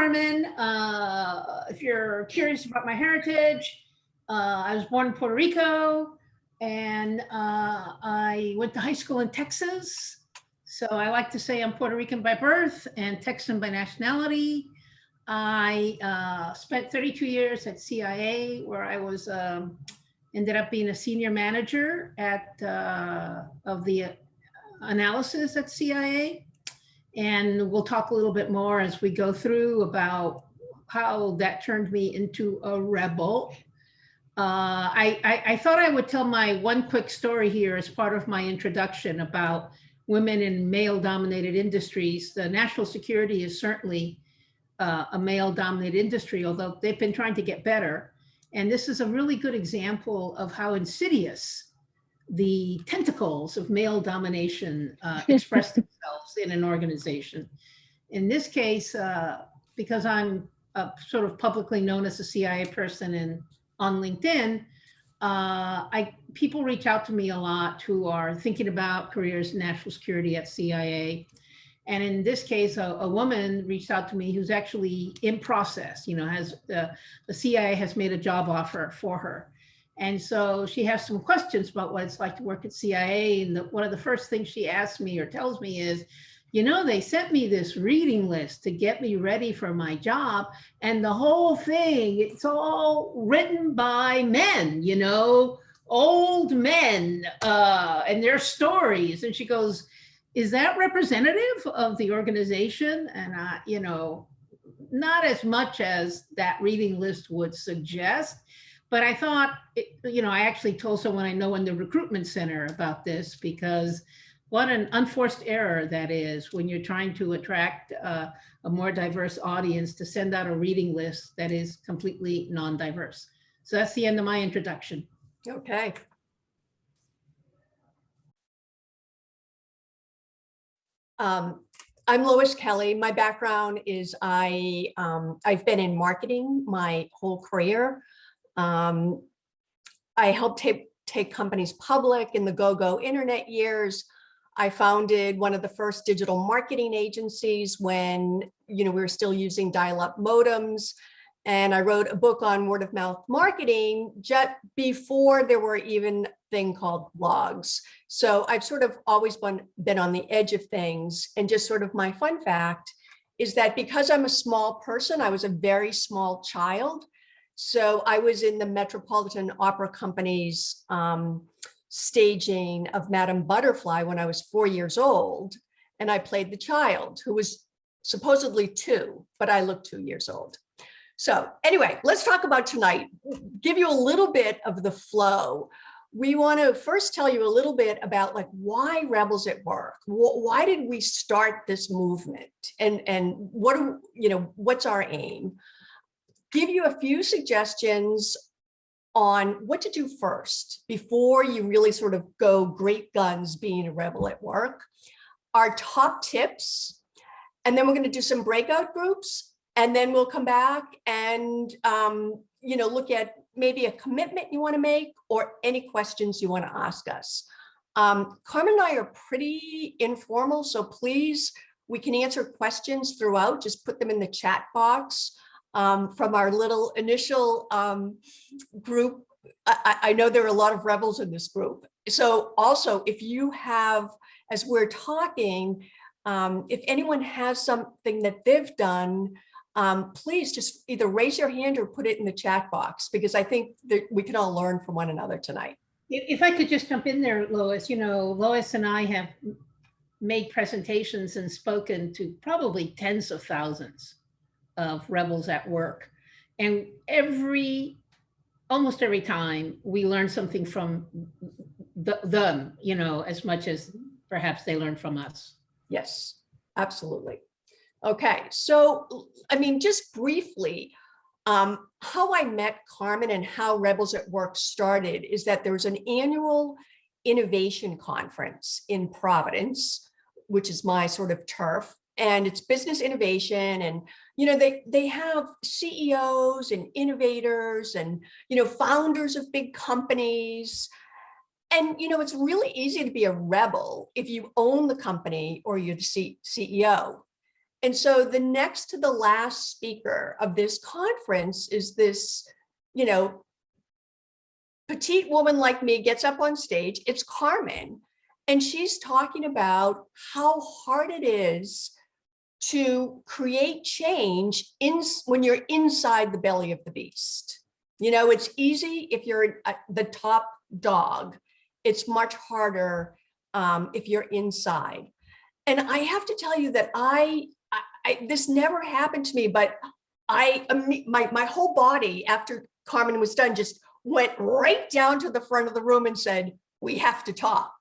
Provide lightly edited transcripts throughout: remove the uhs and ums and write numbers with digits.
Carmen. If you're curious about my heritage, I was born in Puerto Rico, and I went to high school in Texas. So I like to say I'm Puerto Rican by birth and Texan by nationality. I spent 32 years at CIA, where I was ended up being a senior manager of the analysis at CIA. And we'll talk a little bit more as we go through about how that turned me into a rebel. I thought I would tell my one quick story here as part of my introduction about women in male-dominated industries. The national security is certainly a male-dominated industry, although they've been trying to get better. And this is a really good example of how insidious the tentacles of male domination express themselves in an organization. In this case, because I'm sort of publicly known as a CIA person and on LinkedIn, people reach out to me a lot who are thinking about careers in national security at CIA. And in this case, a woman reached out to me who's actually in process, has the CIA has made a job offer for her. And so she has some questions about what it's like to work at CIA. And one of the first things she asked me or tells me is, they sent me this reading list to get me ready for my job. And the whole thing, it's all written by men, old men and their stories. And she goes, is that representative of the organization? And, not as much as that reading list would suggest. But I thought, I actually told someone I know in the recruitment center about this, because what an unforced error that is when you're trying to attract a more diverse audience to send out a reading list that is completely non-diverse. So that's the end of my introduction. Okay. I'm Lois Kelly. My background is I've been in marketing my whole career. I helped take companies public in the go-go internet years. I founded one of the first digital marketing agencies when we were still using dial-up modems. And I wrote a book on word of mouth marketing just before there were even a thing called blogs. So I've sort of always been on the edge of things. And just sort of my fun fact is that because I'm a small person, I was a very small child. So I was in the Metropolitan Opera Company's staging of Madame Butterfly when I was 4 years old. And I played the child who was supposedly 2, but I looked 2 years old. So anyway, let's talk about tonight. Give you a little bit of the flow. We want to first tell you a little bit about why Rebels at Work. Why did we start this movement, and what's our aim? Give you a few suggestions on what to do first before you really sort of go great guns being a rebel at work. Our top tips, and then we're going to do some breakout groups. And then we'll come back and, look at maybe a commitment you want to make or any questions you want to ask us. Carmen and I are pretty informal, so please, we can answer questions throughout. Just put them in the chat box from our little initial group. I know there are a lot of rebels in this group. So also, if you have, as we're talking, if anyone has something that they've done, please just either raise your hand or put it in the chat box, because I think that we can all learn from one another tonight. If I could just jump in there, Lois, Lois and I have made presentations and spoken to probably tens of thousands of rebels at work. And almost every time we learn something from them, as much as perhaps they learn from us. Yes, absolutely. Okay, so, just briefly, how I met Carmen and how Rebels at Work started is that there was an annual innovation conference in Providence, which is my sort of turf, and it's business innovation. And, they have CEOs and innovators and, founders of big companies. And, it's really easy to be a rebel if you own the company or you're the CEO. And so the next to the last speaker of this conference is this, you know, petite woman like me gets up on stage. It's Carmen. And she's talking about how hard it is to create change when you're inside the belly of the beast. You know, it's easy if you're the top dog. It's much harder if you're inside. And I have to tell you that this never happened to me, but my whole body after Carmen was done just went right down to the front of the room and said, we have to talk.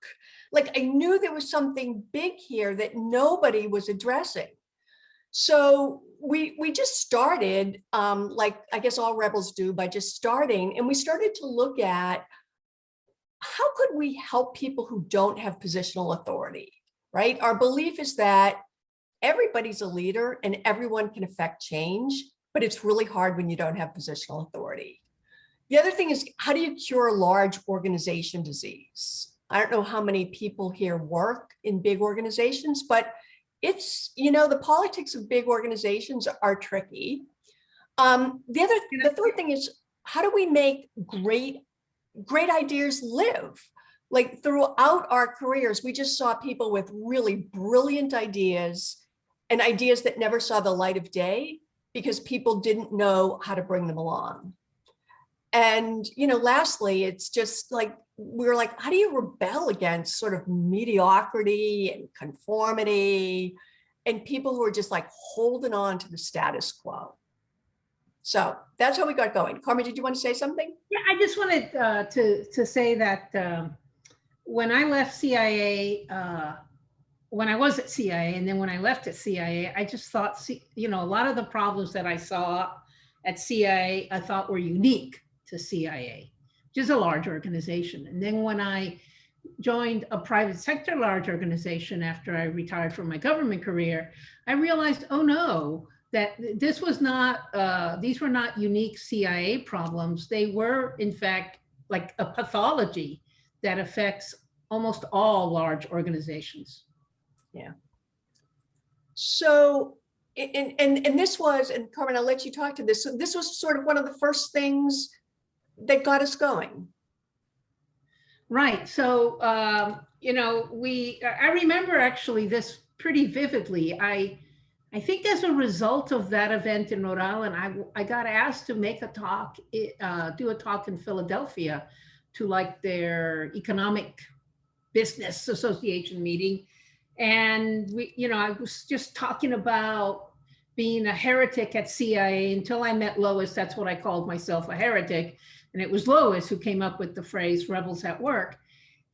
Like I knew there was something big here that nobody was addressing. So we just started, like I guess all rebels do, by just starting, and we started to look at how could we help people who don't have positional authority, right? Our belief is that everybody's a leader and everyone can affect change, but it's really hard when you don't have positional authority. The other thing is, how do you cure large organization disease? I don't know how many people here work in big organizations, but it's, you know, the politics of big organizations are tricky. The third thing is, how do we make great ideas live? Like throughout our careers, we just saw people with really brilliant ideas and ideas that never saw the light of day because people didn't know how to bring them along. And, you know, lastly, it's just like, we're like, how do you rebel against sort of mediocrity and conformity and people who are just like holding on to the status quo? So that's how we got going. Carmen, did you want to say something? Yeah, I just wanted to say that when I left CIA, when I was at CIA, and then when I left at CIA, I just thought, you know, a lot of the problems that I saw at CIA, I thought were unique to CIA, which is a large organization. And then when I joined a private sector large organization after I retired from my government career, I realized, oh no, that this was not, these were not unique CIA problems. They were, in fact, like a pathology that affects almost all large organizations. Yeah. So, and this was, and Carmen, I'll let you talk to this. So this was sort of one of the first things that got us going. Right. So, you know, I remember actually this pretty vividly. I think as a result of that event in Rhode Island, I got asked to make a talk, do a talk in Philadelphia to like their economic business association meeting. And we, you know, I was just talking about being a heretic at CIA until I met Lois. That's what I called myself, a heretic. And it was Lois who came up with the phrase rebels at work.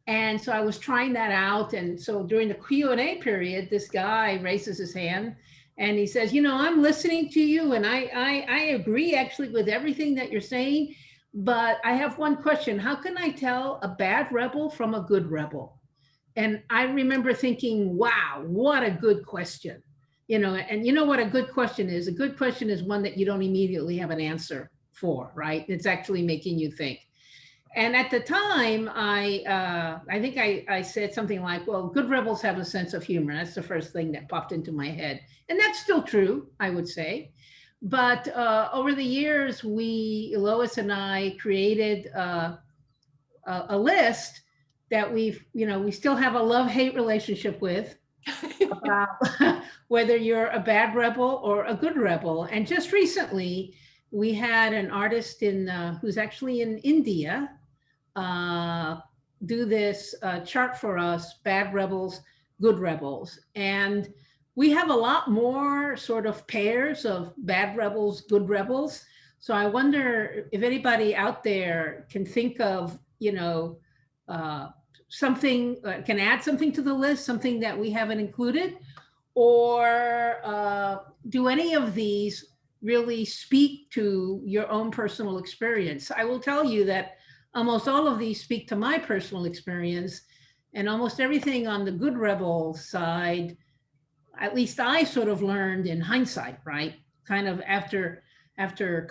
And so I was trying that out. And so during the Q&A period, this guy raises his hand and he says, you know, I'm listening to you and I agree actually with everything that you're saying, but I have one question. How can I tell a bad rebel from a good rebel? And I remember thinking, wow, what a good question. You know, and you know what a good question is? A good question is one that you don't immediately have an answer for, right? It's actually making you think. And at the time, I think I said something like, well, good rebels have a sense of humor. That's the first thing that popped into my head. And that's still true, I would say. But over the years, Lois and I created a list that we still have a love-hate relationship with about whether you're a bad rebel or a good rebel. And just recently, we had an artist who's actually in India do this chart for us, bad rebels, good rebels. And we have a lot more sort of pairs of bad rebels, good rebels. So I wonder if anybody out there can think of, you know, something, can add something to the list, something that we haven't included, or do any of these really speak to your own personal experience? I will tell you that almost all of these speak to my personal experience, and almost everything on the good rebel side, at least I sort of learned in hindsight, right? Kind of after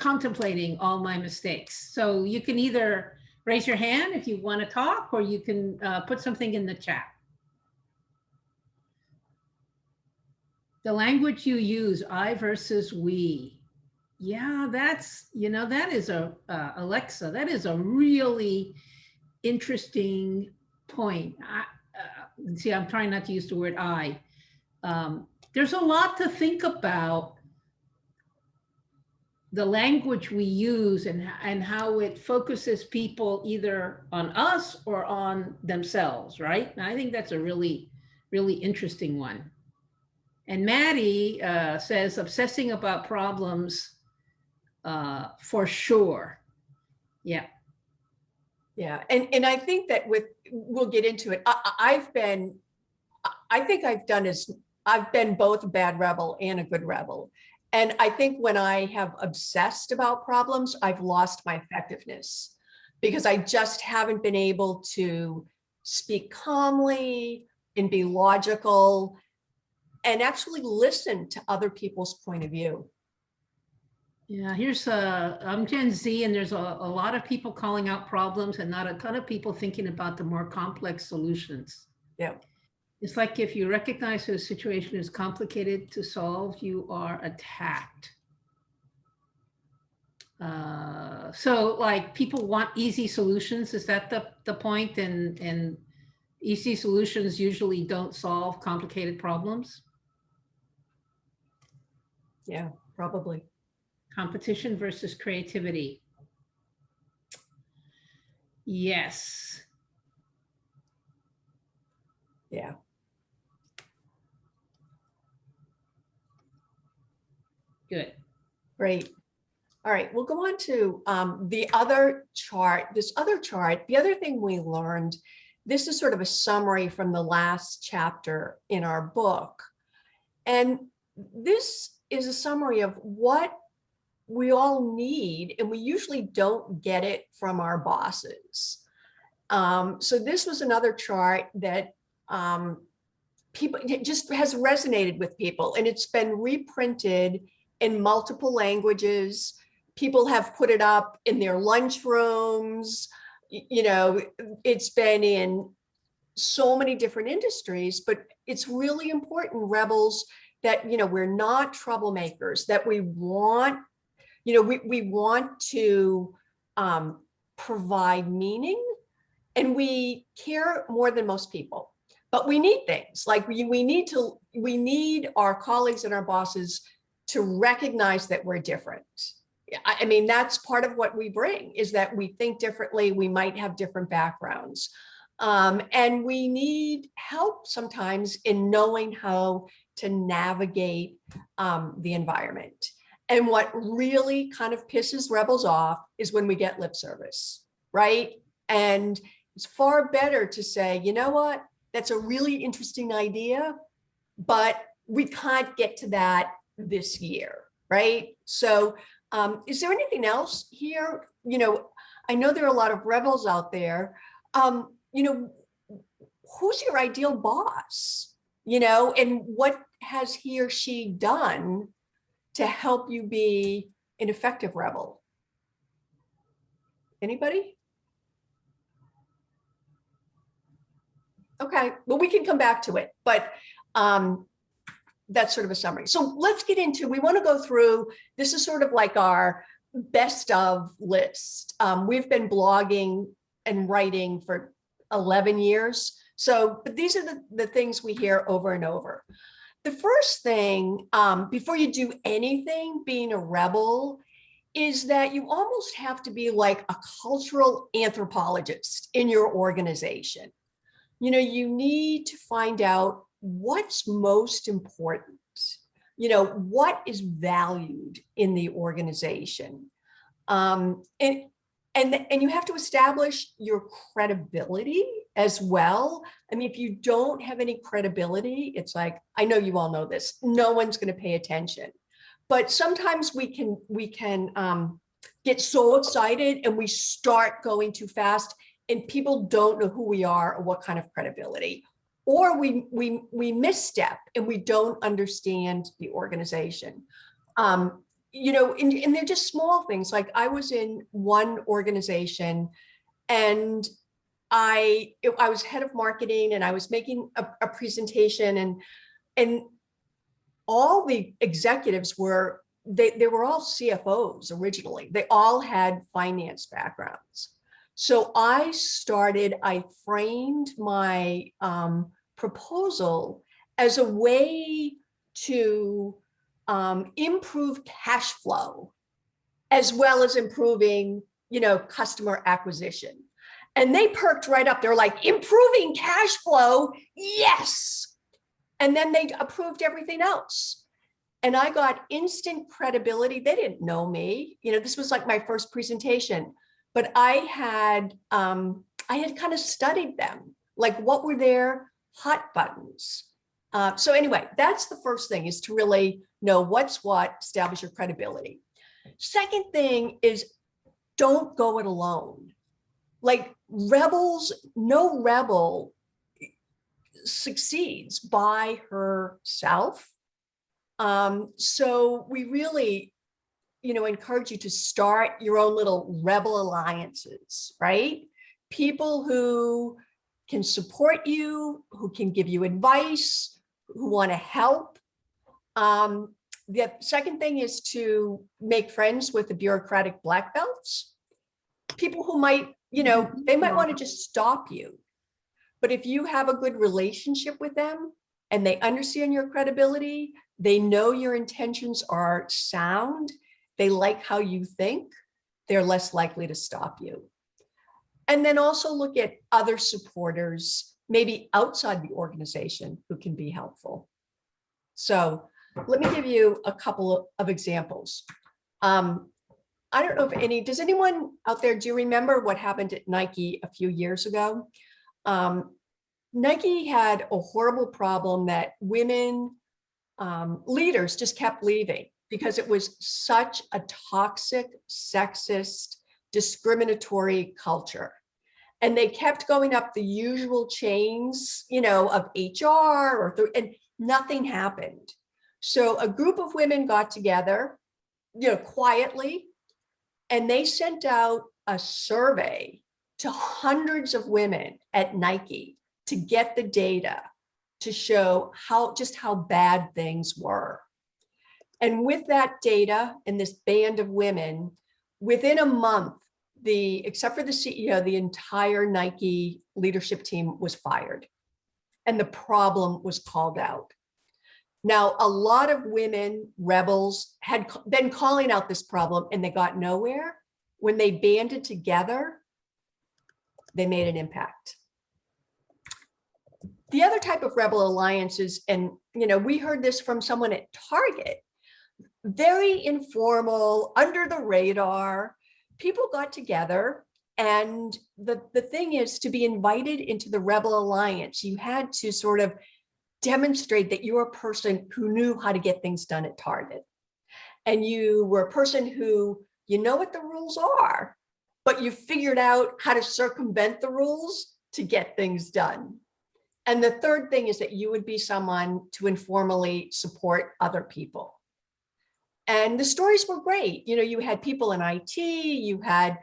contemplating all my mistakes. So you can either raise your hand if you want to talk, or you can put something in the chat. The language you use, I versus we. Yeah, that's, that is Alexa, that is a really interesting point. See, I'm trying not to use the word I. There's a lot to think about the language we use and how it focuses people either on us or on themselves, right? And I think that's a really, really interesting one. And Maddie says obsessing about problems for sure. Yeah. Yeah. And I think that we'll get into it. I think I've been both a bad rebel and a good rebel. And I think when I have obsessed about problems, I've lost my effectiveness because I just haven't been able to speak calmly and be logical and actually listen to other people's point of view. Yeah, I'm Gen Z, and there's a lot of people calling out problems and not a ton of people thinking about the more complex solutions. Yeah. It's like if you recognize that a situation is complicated to solve, you are attacked. So like people want easy solutions. Is that the point? And easy solutions usually don't solve complicated problems. Yeah, probably. Competition versus creativity. Yes. Yeah. Good. Great. All right, we'll go on to the other chart. This other chart, the other thing we learned, this is sort of a summary from the last chapter in our book. And this is a summary of what we all need, and we usually don't get it from our bosses. So this was another chart that it just has resonated with people, and it's been reprinted in multiple languages. People have put it up in their lunchrooms. It's been in so many different industries, but it's really important, rebels, that, we're not troublemakers, that we want, we want to provide meaning, and we care more than most people. But we need things like we need our colleagues and our bosses to recognize that we're different. I mean, that's part of what we bring, is that we think differently. We might have different backgrounds. And we need help sometimes in knowing how to navigate the environment. And what really kind of pisses rebels off is when we get lip service, right? And it's far better to say, you know what, that's a really interesting idea, but we can't get to that this year, right? So is there anything else here? I know there are a lot of rebels out there. Who's your ideal boss? And what has he or she done to help you be an effective rebel? Anybody? Okay, well, we can come back to it, but that's sort of a summary. So let's get into, we want to go through, this is sort of like our best of list. We've been blogging and writing for 11 years. But these are the things we hear over and over. The first thing, before you do anything, being a rebel, is that you almost have to be like a cultural anthropologist in your organization. You need to find out what's most important, what is valued in the organization. And you have to establish your credibility as well. I mean, if you don't have any credibility, it's like, I know you all know this, no one's going to pay attention. But sometimes we can get so excited and we start going too fast, and people don't know who we are or what kind of credibility. Or we misstep and we don't understand the organization. And they're just small things. Like I was in one organization and I was head of marketing, and I was making a presentation, and all the executives were, they were all CFOs originally. They all had finance backgrounds. So I framed my proposal as a way to improve cash flow, as well as improving, customer acquisition. And they perked right up. They're like, improving cash flow, yes. And then they approved everything else. And I got instant credibility. They didn't know me. This was like my first presentation, but I had kind of studied them. Like, what were their hot buttons? So anyway, that's the first thing, is to really know what's what, establish your credibility. Second thing is, don't go it alone. Like, no rebel succeeds by herself. So we really, encourage you to start your own little rebel alliances, right? People who can support you, who can give you advice, who want to help. The second thing is to make friends with the bureaucratic black belts, people who might, they might want to just stop you. But if you have a good relationship with them and they understand your credibility, they know your intentions are sound, they like how you think, they're less likely to stop you. And then also look at other supporters, maybe outside the organization, who can be helpful. So let me give you a couple of examples. I don't know if does anyone out there, do you remember what happened at Nike a few years ago? Nike had a horrible problem that women leaders just kept leaving because it was such a toxic, sexist, discriminatory culture. And they kept going up the usual chains, of HR, and nothing happened. So a group of women got together, quietly, and they sent out a survey to hundreds of women at Nike to get the data to show how bad things were. And with that data and this band of women, within a month, except for the CEO, the entire Nike leadership team was fired, and the problem was called out. Now, a lot of women rebels had been calling out this problem and they got nowhere. When they banded together, they made an impact. The other type of rebel alliances, and we heard this from someone at Target, very informal, under the radar, people got together. And the thing is, to be invited into the rebel alliance, you had to sort of demonstrate that you were a person who knew how to get things done at Target. And you were a person who, what the rules are, but you figured out how to circumvent the rules to get things done. And the third thing is that you would be someone to informally support other people. And the stories were great. You had people in IT, you had,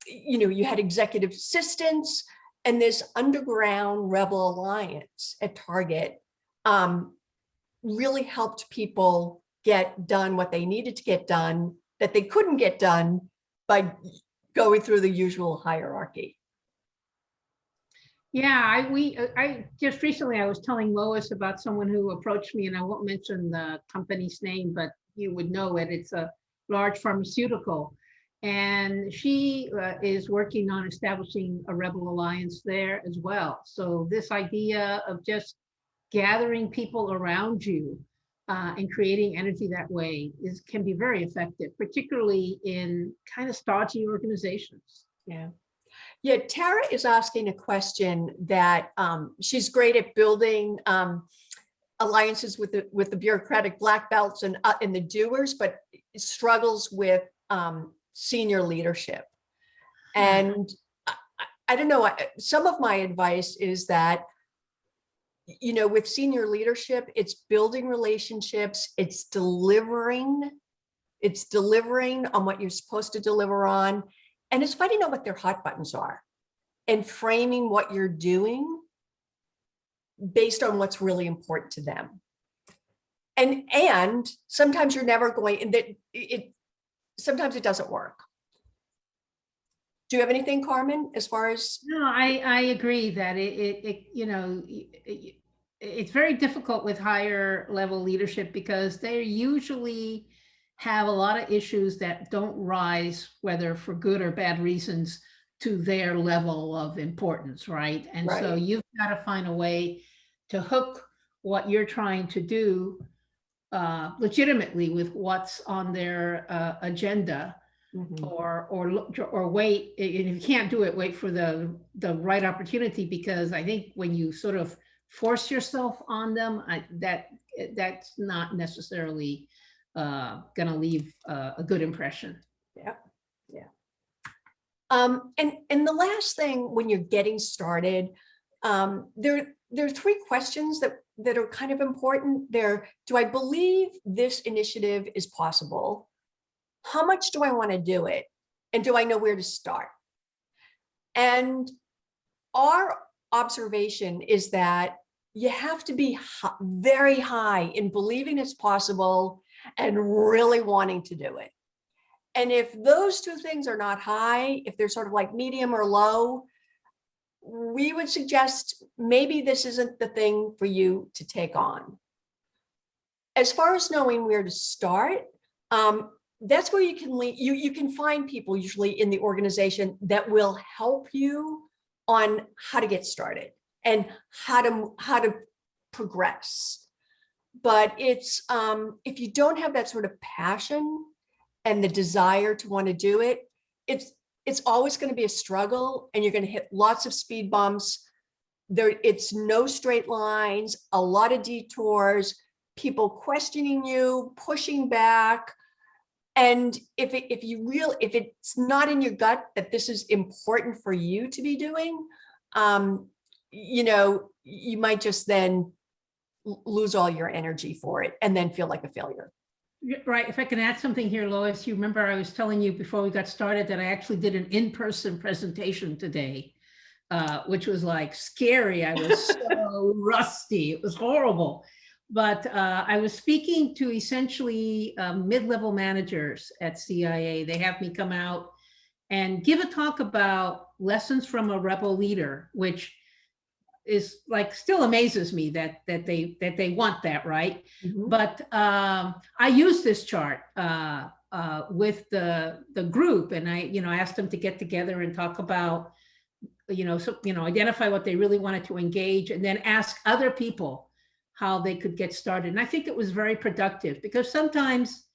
you had executive assistants, and this underground rebel alliance at Target really helped people get done what they needed to get done that they couldn't get done by going through the usual hierarchy. Yeah, I just recently, I was telling Lois about someone who approached me, and I won't mention the company's name, but you would know it. It's a large pharmaceutical. And she is working on establishing a rebel alliance there as well. So this idea of just gathering people around you and creating energy that way can be very effective, particularly in kind of stodgy organizations. Yeah. Yeah, Tara is asking a question that she's great at building alliances with the bureaucratic black belts and the doers, but struggles with senior leadership. And I don't know, some of my advice is that, with senior leadership, it's building relationships, it's delivering on what you're supposed to deliver on, and it's finding out what their hot buttons are and framing what you're doing based on what's really important to them. And sometimes you're never going, and that sometimes it doesn't work. Do you have anything, Carmen, as far as? No, I agree that it's very difficult with higher level leadership because they usually have a lot of issues that don't rise, whether for good or bad reasons, to their level of importance, right? And so Right. you've got to find a way to hook what you're trying to do legitimately with what's on their agenda, Mhm. or wait. And if you can't do it, wait for the right opportunity, because I think when you sort of force yourself on them, that's not necessarily going to leave a good impression. Yeah, yeah. And the last thing when you're getting started, there are three questions that are kind of important. Do I believe this initiative is possible? How much do I want to do it? And do I know where to start? And our observation is that you have to be very high in believing it's possible and really wanting to do it. And if those two things are not high, if they're sort of like medium or low, we would suggest maybe this isn't the thing for you to take on. As far as knowing where to start, that's where you can you can find people usually in the organization that will help you on how to get started and how to progress. But it's if you don't have that sort of passion and the desire to want to do it, it's always going to be a struggle, and you're going to hit lots of speed bumps. It's no straight lines, a lot of detours, people questioning you, pushing back. And if it's not in your gut that this is important for you to be doing, you might just then lose all your energy for it and then feel like a failure. Right. If I can add something here, Lois, you remember I was telling you before we got started that I actually did an in-person presentation today, which was like scary. I was so rusty. It was horrible. But I was speaking to essentially mid-level managers at CIA. They have me come out and give a talk about lessons from a rebel leader, which is like still amazes me that they want that, right? Mhm. But I used this chart with the group, and I asked them to get together and talk about identify what they really wanted to engage, and then ask other people how they could get started. And I think it was very productive, because sometimes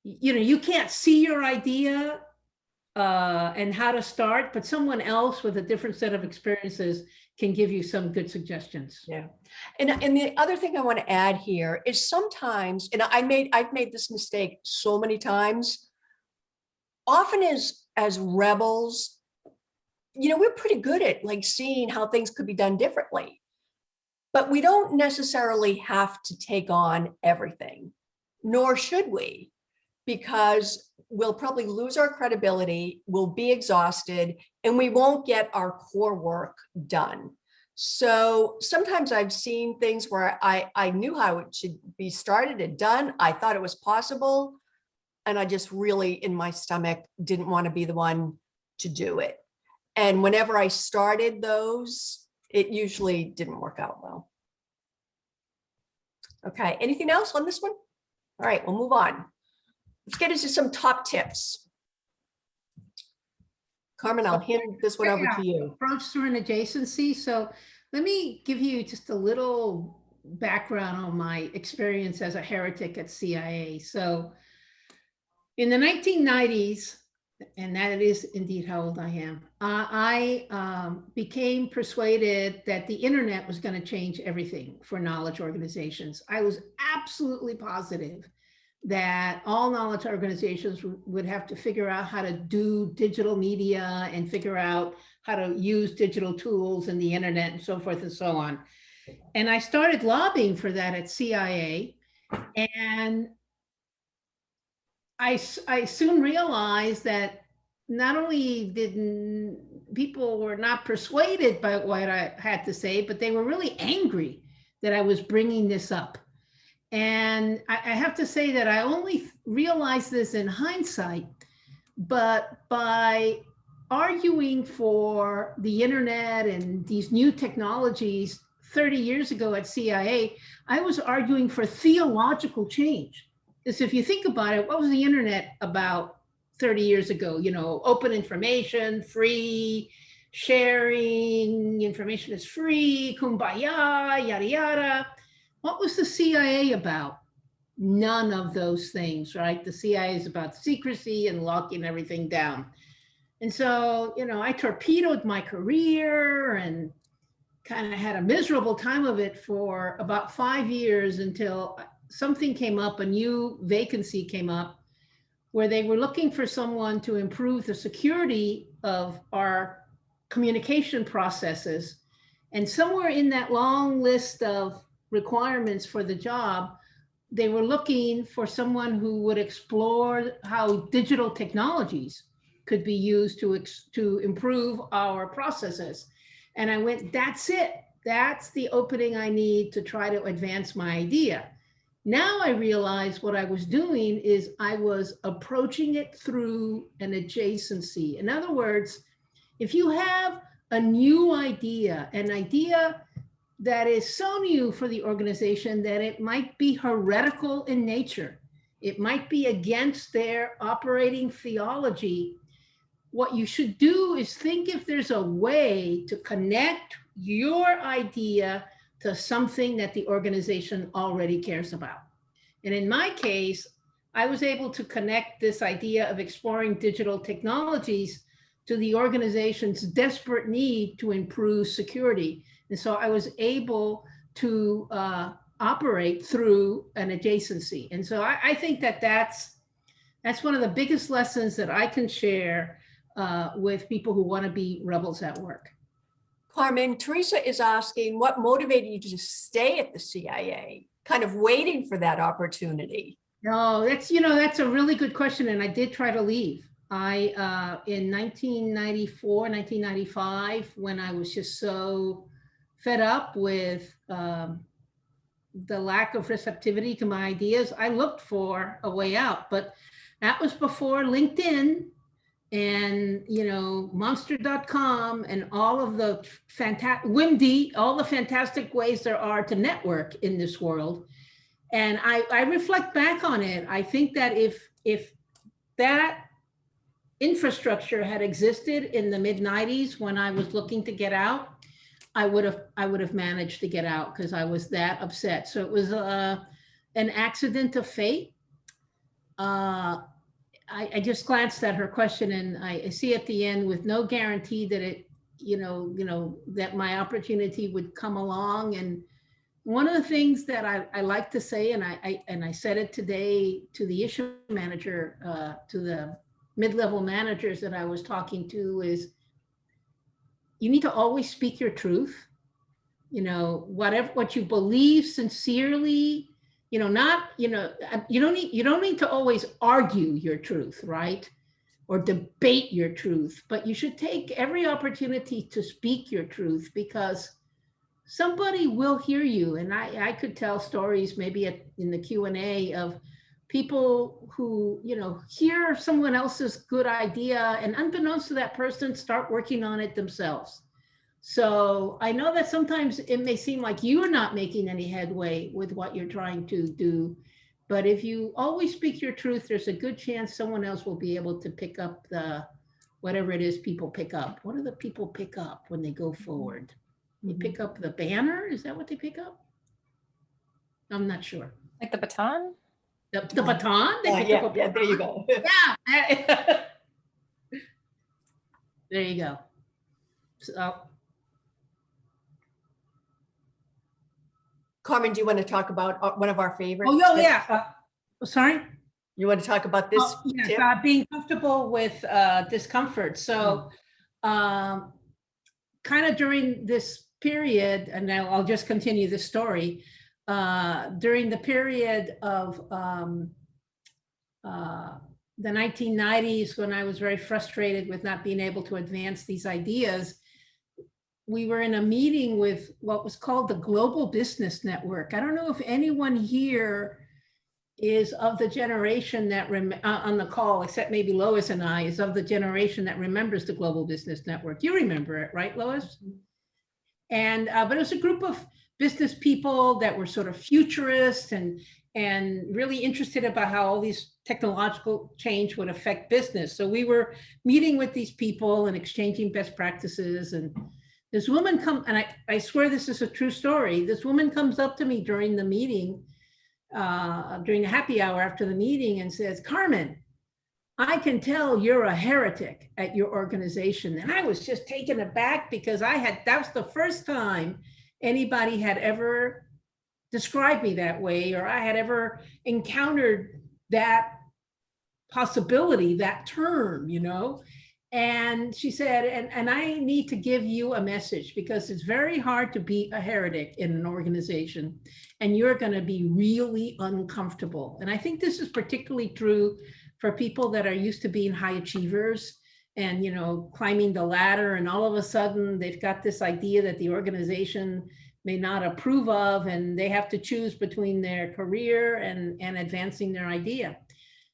you can't see your idea and how to start, but someone else with a different set of experiences can give you some good suggestions. Yeah. And the other thing I want to add here is sometimes, and I've made this mistake so many times, often as rebels, we're pretty good at like seeing how things could be done differently, but we don't necessarily have to take on everything, nor should we, because we'll probably lose our credibility, we'll be exhausted, and we won't get our core work done. So sometimes I've seen things where I knew how it should be started and done. I thought it was possible, and I just really, in my stomach, didn't want to be the one to do it. And whenever I started those, it usually didn't work out well. Okay, anything else on this one? All right, we'll move on. Let's get into some top tips. Carmen, I'll hand this one over to you. Approach through an adjacency. So let me give you just a little background on my experience as a heretic at CIA. So in the 1990s, and that is indeed how old I am, I became persuaded that the internet was going to change everything for knowledge organizations. I was absolutely positive that all knowledge organizations would have to figure out how to do digital media and figure out how to use digital tools and the internet and so forth and so on. And I started lobbying for that at CIA. And I soon realized that not only didn't people were not persuaded by what I had to say, but they were really angry that I was bringing this up. And I have to say that I only realized this in hindsight, but by arguing for the internet and these new technologies 30 years ago at CIA, I was arguing for theological change. Because if you think about it, what was the internet about 30 years ago? You know, open information, free, sharing, information is free, kumbaya, yada, yada. What was the CIA about? None of those things, right? The CIA is about secrecy and locking everything down. And so, you know, I torpedoed my career and kind of had a miserable time of it for about 5 years until something came up, a new vacancy came up where they were looking for someone to improve the security of our communication processes. And somewhere in that long list of requirements for the job, they were looking for someone who would explore how digital technologies could be used to improve our processes. And I went, that's it. That's the opening I need to try to advance my idea. Now I realize what I was doing is I was approaching it through an adjacency. In other words, if you have a new idea, an idea that is so new for the organization that it might be heretical in nature, it might be against their operating theology, what you should do is think if there's a way to connect your idea to something that the organization already cares about. And in my case, I was able to connect this idea of exploring digital technologies to the organization's desperate need to improve security. And so I was able to operate through an adjacency. And so I think that that's one of the biggest lessons that I can share with people who want to be rebels at work. Carmen, Teresa is asking what motivated you to stay at the CIA, kind of waiting for that opportunity? No, that's a really good question. And I did try to leave. In 1994, 1995, when I was just so fed up with the lack of receptivity to my ideas, I looked for a way out. But that was before LinkedIn and, Monster.com and all of the Wimdy, all the fantastic ways there are to network in this world. And I reflect back on it. I think that if that infrastructure had existed in the mid-90s when I was looking to get out, I would have managed to get out because I was that upset. So it was an accident of fate. I just glanced at her question and I see at the end with no guarantee that it, that my opportunity would come along. And one of the things that I like to say, and I said it today to the issue manager, to the mid-level managers that I was talking to, is you need to always speak your truth. What you believe sincerely, you don't need to always argue your truth, right? Or debate your truth, but you should take every opportunity to speak your truth because somebody will hear you. And I could tell stories maybe in the Q&A of people who, hear someone else's good idea and unbeknownst to that person, start working on it themselves. So I know that sometimes it may seem like you're not making any headway with what you're trying to do, but if you always speak your truth, there's a good chance someone else will be able to pick up whatever it is people pick up. What do the people pick up when they go forward? They pick up the banner? Is that what they pick up? I'm not sure. Like the baton? The baton? They pick up a baton? There you go. Yeah. There you go. So, Carmen, do you want to talk about one of our favorites? oh, yeah. Sorry? You want to talk about this tip? Being comfortable with discomfort. So kind of during this period, and now I'll just continue the story, during the period of the 1990s, when I was very frustrated with not being able to advance these ideas, we were in a meeting with what was called the Global Business Network. I don't know if anyone here is of the generation that on the call, except maybe Lois and I, is of the generation that remembers the Global Business Network. You remember it, right, Lois? And but it was a group of business people that were sort of futurists and really interested about how all these technological change would affect business. So we were meeting with these people and exchanging best practices. And this woman and I swear this is a true story. This woman comes up to me during the meeting, during the happy hour after the meeting, and says, "Carmen, I can tell you're a heretic at your organization." And I was just taken aback because that was the first time anybody had ever described me that way, or I had ever encountered that possibility, that term, And she said, and I need to give you a message, because it's very hard to be a heretic in an organization, and you're going to be really uncomfortable. And I think this is particularly true for people that are used to being high achievers and, climbing the ladder, and all of a sudden they've got this idea that the organization may not approve of, and they have to choose between their career and advancing their idea.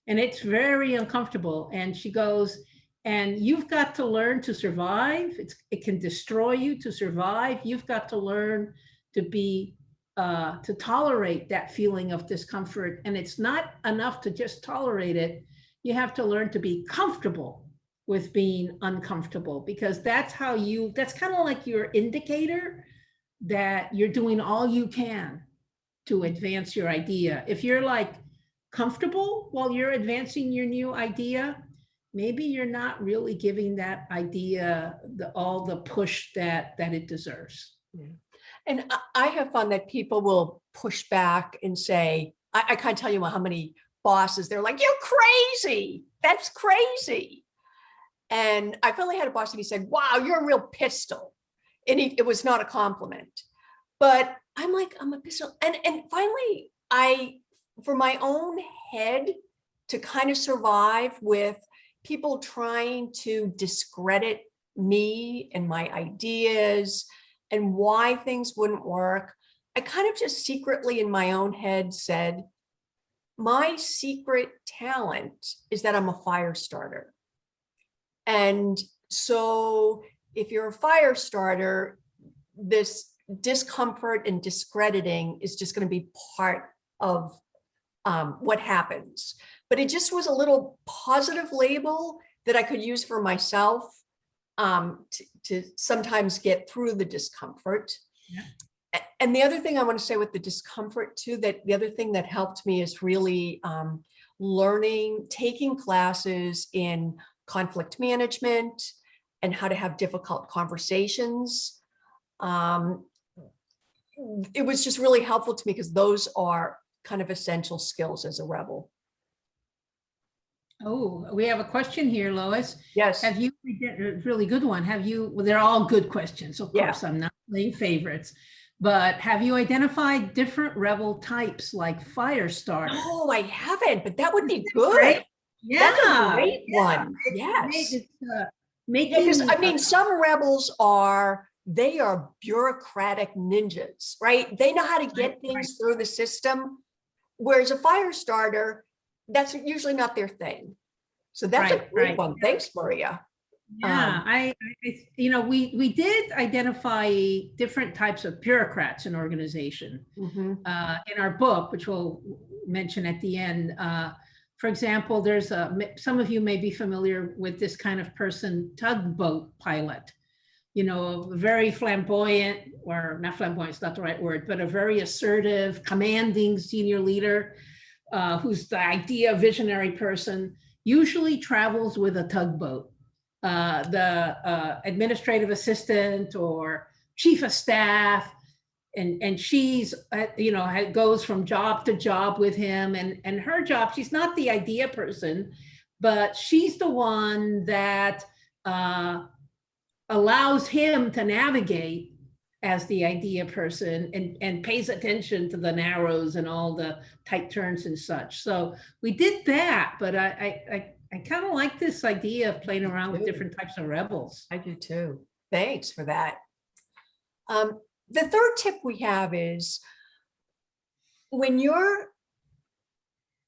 And it's very uncomfortable. And she goes, and you've got to learn to survive. It can destroy you to survive. You've got to learn to tolerate that feeling of discomfort. And it's not enough to just tolerate it. You have to learn to be comfortable with being uncomfortable, because that's kind of like your indicator that you're doing all you can to advance your idea. If you're like comfortable while you're advancing your new idea, maybe you're not really giving that idea all the push that it deserves. Yeah. And I have found that people will push back and say, I can't tell you how many bosses, they're like, "You're crazy. That's crazy." And I finally had a boss and he said, "Wow, you're a real pistol." And it was not a compliment, but I'm like, I'm a pistol. And finally, for my own head to kind of survive with people trying to discredit me and my ideas and why things wouldn't work, I kind of just secretly in my own head said, my secret talent is that I'm a fire starter. And so if you're a fire starter, this discomfort and discrediting is just going to be part of what happens. But it just was a little positive label that I could use for myself to sometimes get through the discomfort. Yeah. And the other thing I want to say with the discomfort too, that the other thing that helped me is really taking classes in conflict management and how to have difficult conversations. It was just really helpful to me because those are kind of essential skills as a rebel. Oh, we have a question here, Lois. Yes. Have you, a really good one. Well, they're all good questions. Of course, I'm not playing favorites, but have you identified different rebel types like fire starter? Oh, I haven't, but that would be good. Right? Yeah. That's a great one. Yes. Because I mean, some rebels are bureaucratic ninjas, right? They know how to get things through the system. Whereas a fire starter, that's usually not their thing. So that's a great one. Thanks, Maria. Yeah, we did identify different types of bureaucrats in organization in our book, which we'll mention at the end. For example, there's some of you may be familiar with this kind of person, tugboat pilot. Very flamboyant, or not flamboyant, it's not the right word, but a very assertive, commanding senior leader who's the idea visionary person, usually travels with a tugboat. The administrative assistant or chief of staff, and she's, goes from job to job with him, and her job, she's not the idea person, but she's the one that allows him to navigate as the idea person and pays attention to the narrows and all the tight turns and such. So we did that, but I kind of like this idea of playing around with different types of rebels. I do too. Thanks for that. The third tip we have is when you're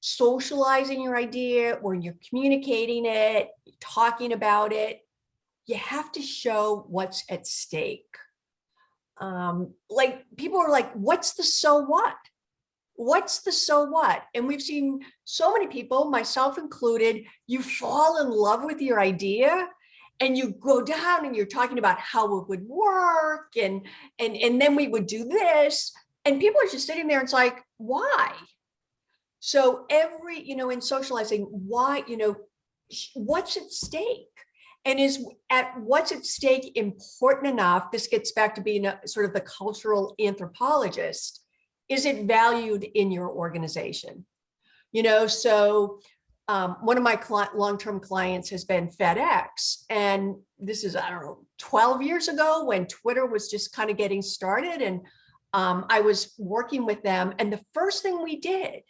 socializing your idea, when you're communicating it, talking about it, you have to show what's at stake. Like people are like, what's the so what? What's the so what? And we've seen so many people, myself included, you fall in love with your idea and you go down and you're talking about how it would work and then we would do this. And people are just sitting there and it's like, why? So every, in socializing, why, what's at stake? And is at what's at stake important enough? This gets back to being sort of the cultural anthropologist. Is it valued in your organization? So one of my long-term clients has been FedEx. And this is, I don't know, 12 years ago when Twitter was just kind of getting started. And I was working with them. And the first thing we did,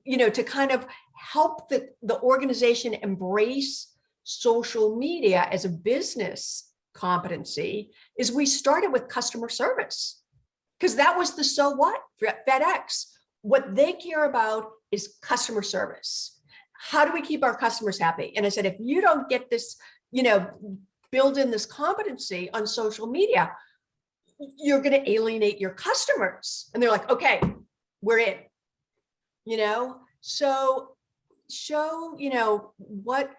to kind of help the organization embrace social media as a business competency is we started with customer service, because that was the so what for FedEx. What they care about is customer service. How do we keep our customers happy? And I said, if you don't get this, build in this competency on social media, you're going to alienate your customers. And they're like, okay, we're in, so show,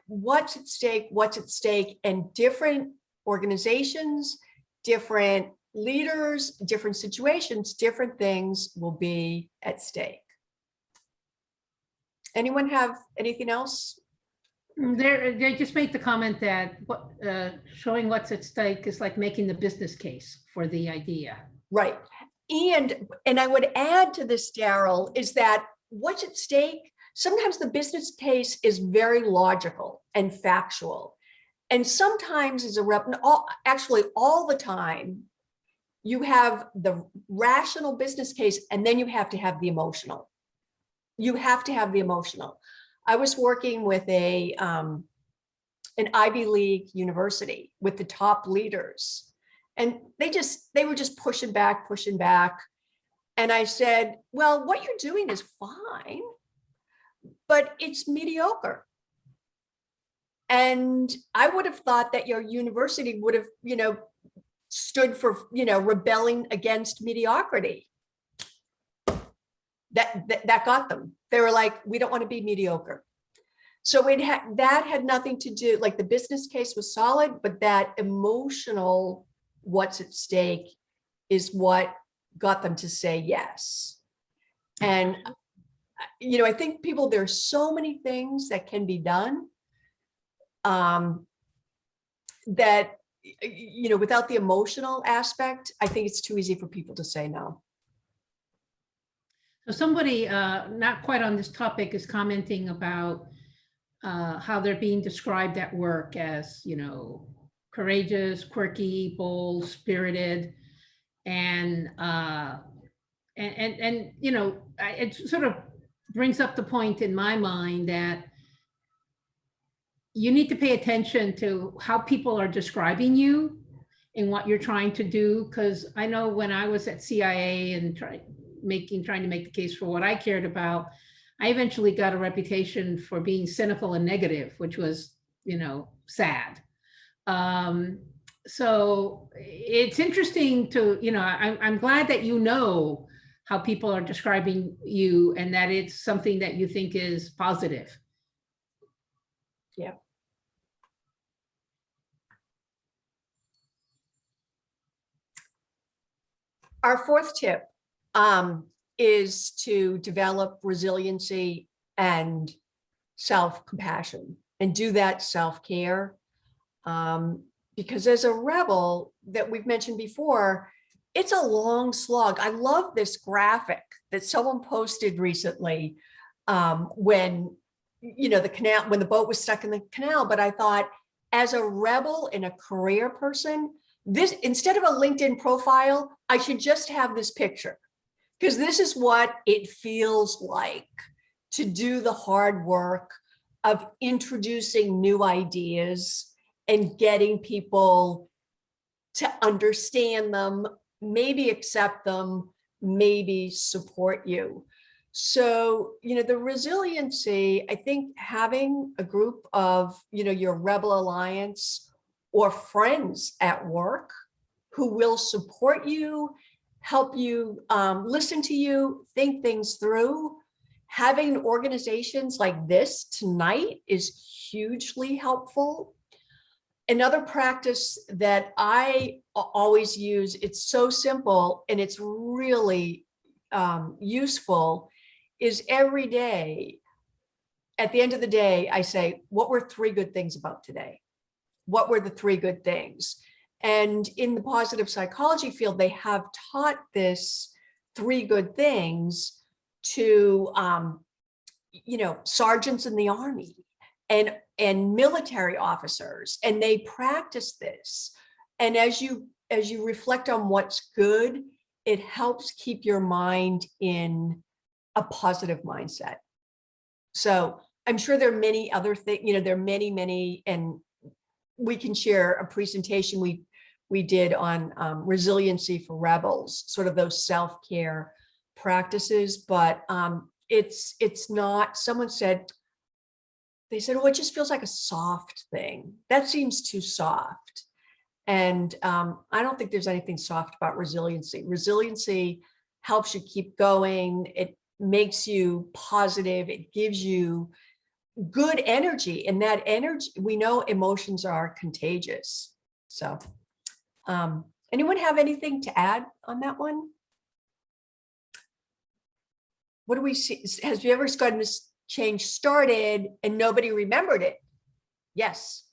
what's at stake, and different organizations, different leaders, different situations, different things will be at stake. Anyone have anything else? They just made the comment that showing what's at stake is like making the business case for the idea. Right. And I would add to this, Daryl, is that what's at stake, sometimes the business case is very logical and factual. And sometimes actually all the time, you have the rational business case, and then you have to have the emotional. You have to have the emotional. I was working with an Ivy League university with the top leaders, and they were just pushing back. And I said, well, what you're doing is fine, but it's mediocre. And I would have thought that your university would have, stood for, rebelling against mediocrity. That got them. They were like, we don't want to be mediocre. So that had nothing to do, like the business case was solid, but that emotional what's at stake is what got them to say yes. And, I think there's so many things that can be done that, without the emotional aspect, I think it's too easy for people to say no. So somebody not quite on this topic is commenting about how they're being described at work as, courageous, quirky, bold, spirited, and it sort of brings up the point in my mind that you need to pay attention to how people are describing you and what you're trying to do. Because I know when I was at CIA and trying to make the case for what I cared about, I eventually got a reputation for being cynical and negative, which was, sad. So it's interesting to, I'm glad that how people are describing you and that it's something that you think is positive. Yeah. Our fourth tip is to develop resiliency and self-compassion, and do that self-care. Because as a rebel that we've mentioned before, it's a long slog. I love this graphic that someone posted recently when, when the boat was stuck in the canal. But I thought, as a rebel and a career person, this, instead of a LinkedIn profile, I should just have this picture, because this is what it feels like to do the hard work of introducing new ideas and getting people to understand them, maybe accept them, maybe support you. So, the resiliency, I think having a group of, your Rebel Alliance or friends at work who will support you, help you, listen to you, think things through. Having organizations like this tonight is hugely helpful. Another practice that I always use, it's so simple and it's really useful, is every day, at the end of the day, I say, what were 3 good things about today? What were the 3 good things? And in the positive psychology field, they have taught this 3 good things to, sergeants in the Army and military officers, and they practice this. And as you reflect on what's good, it helps keep your mind in a positive mindset. So I'm sure there are many other things, there are many, and we can share a presentation we did on resiliency for rebels, sort of those self-care practices. But it's not, someone said, oh, it just feels like a soft thing. That seems too soft. And I don't think there's anything soft about resiliency. Resiliency helps you keep going. It makes you positive. It gives you good energy. And that energy, we know emotions are contagious. So anyone have anything to add on that one? What do we see? Has you ever gotten this change started and nobody remembered it? Yes.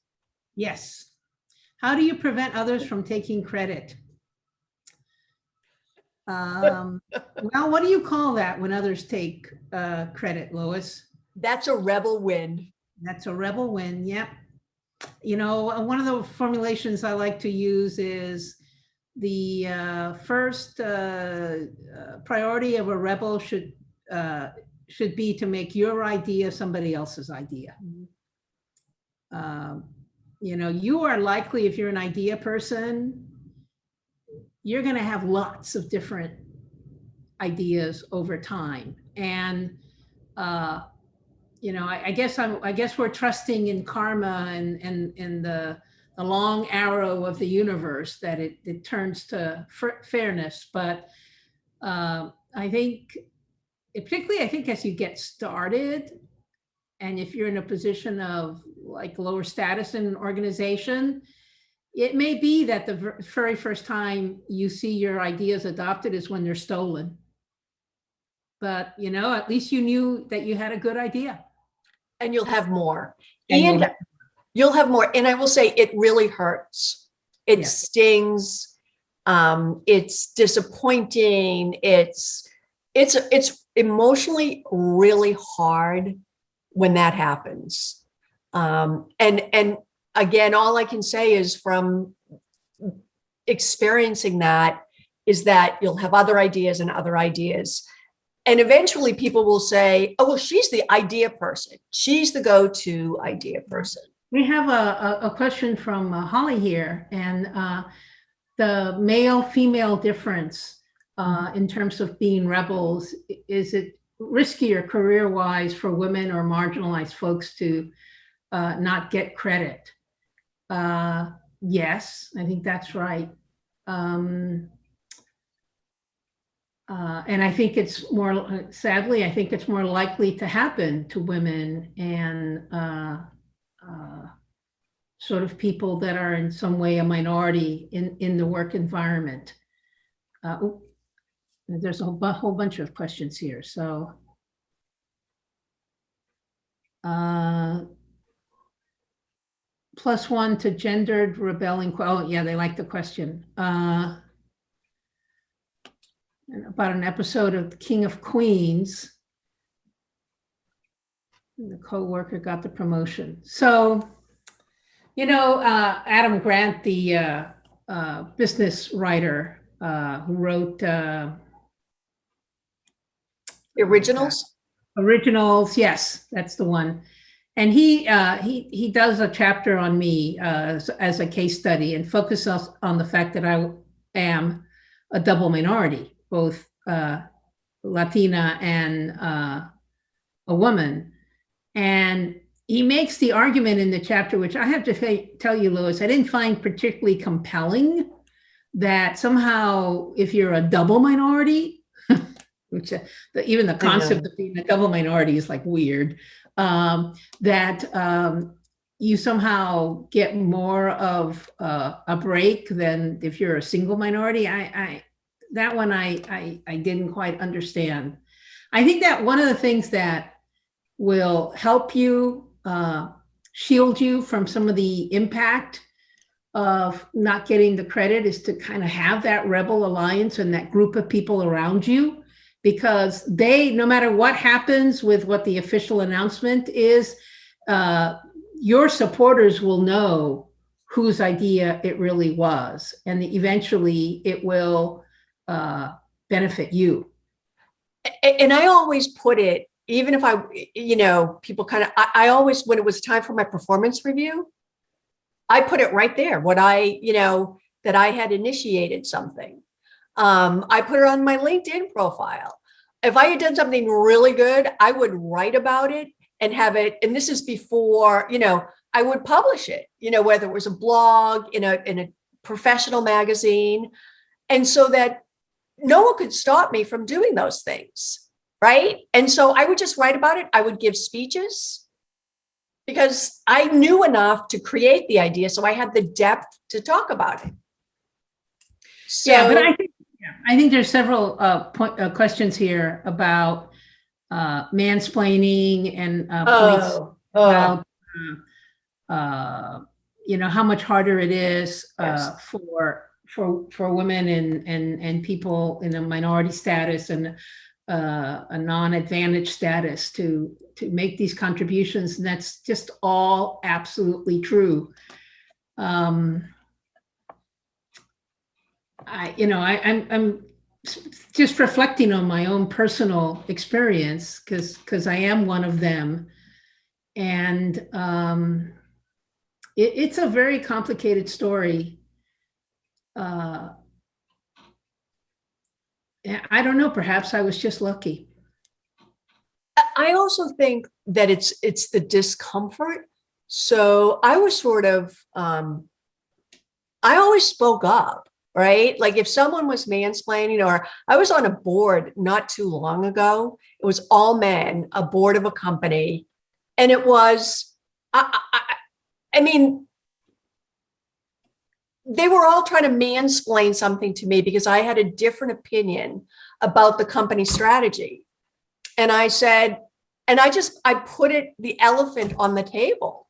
Yes. How do you prevent others from taking credit? Well, what do you call that when others take credit, Lois? That's a rebel win. That's a rebel win. Yep. One of the formulations I like to use is the first priority of a rebel should be to make your idea somebody else's idea. You are likely, if you're an idea person, you're going to have lots of different ideas over time. And, I guess we're trusting in karma and the long arrow of the universe that it turns to fairness. But I think, particularly, as you get started, and if you're in a position of like lower status in an organization, it may be that the very first time you see your ideas adopted is when they're stolen. But, at least you knew that you had a good idea. And you'll have more. And you'll have more. And I will say it really hurts. It stings. It's disappointing. It's emotionally really hard when that happens. And again, all I can say is from experiencing that is that you'll have other ideas and other ideas. And eventually people will say, oh, well, she's the idea person. She's the go-to idea person. We have a question from Holly here, and the male-female difference in terms of being rebels, is it riskier career-wise for women or marginalized folks to not get credit? Yes, I think that's right. And I think it's more, sadly, I think it's more likely to happen to women and sort of people that are in some way a minority in the work environment. There's a whole bunch of questions here. So +1 to gendered rebelling. Oh yeah, they like the question. About an episode of King of Queens. The co-worker got the promotion. So, Adam Grant, the business writer who wrote Originals? Originals, yes, that's the one. And he does a chapter on me as a case study and focuses on the fact that I am a double minority, both Latina and a woman. And he makes the argument in the chapter, which I have to tell you, Louis, I didn't find particularly compelling, that somehow if you're a double minority, which even the concept of being a double minority is like weird, that you somehow get more of a break than if you're a single minority. That one I didn't quite understand. I think that one of the things that will help you shield you from some of the impact of not getting the credit is to kind of have that rebel alliance and that group of people around you, because they, no matter what happens with what the official announcement is, your supporters will know whose idea it really was, and eventually it will benefit you. And I always put it, even if people kind of, I always, when it was time for my performance review, I put it right there, what that I had initiated something. I put it on my LinkedIn profile. If I had done something really good, I would write about it and have it. And this is before, I would publish it, whether it was a blog, in a professional magazine. And so that no one could stop me from doing those things. Right. And so I would just write about it. I would give speeches because I knew enough to create the idea. So I had the depth to talk about it. So, yeah, but I think there's several questions here about mansplaining and points about how much harder it is for women and people in a minority status and a non-advantaged status to make these contributions, and that's just all absolutely true. I'm just reflecting on my own personal experience because I am one of them, and it's a very complicated story. I don't know, perhaps I was just lucky. I also think that it's the discomfort. So I was sort of, I always spoke up, right? Like if someone was mansplaining, or I was on a board not too long ago, it was all men, a board of a company. And it was, I mean, they were all trying to mansplain something to me because I had a different opinion about the company strategy. And I said, and I put the elephant on the table.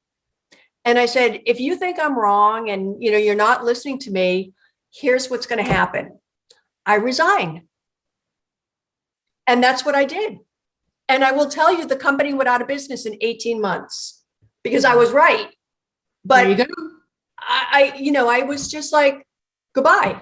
And I said, if you think I'm wrong and you're not listening to me, here's what's going to happen. I resign. And that's what I did. And I will tell you, the company went out of business in 18 months because I was right. But there you go. I was just like, goodbye.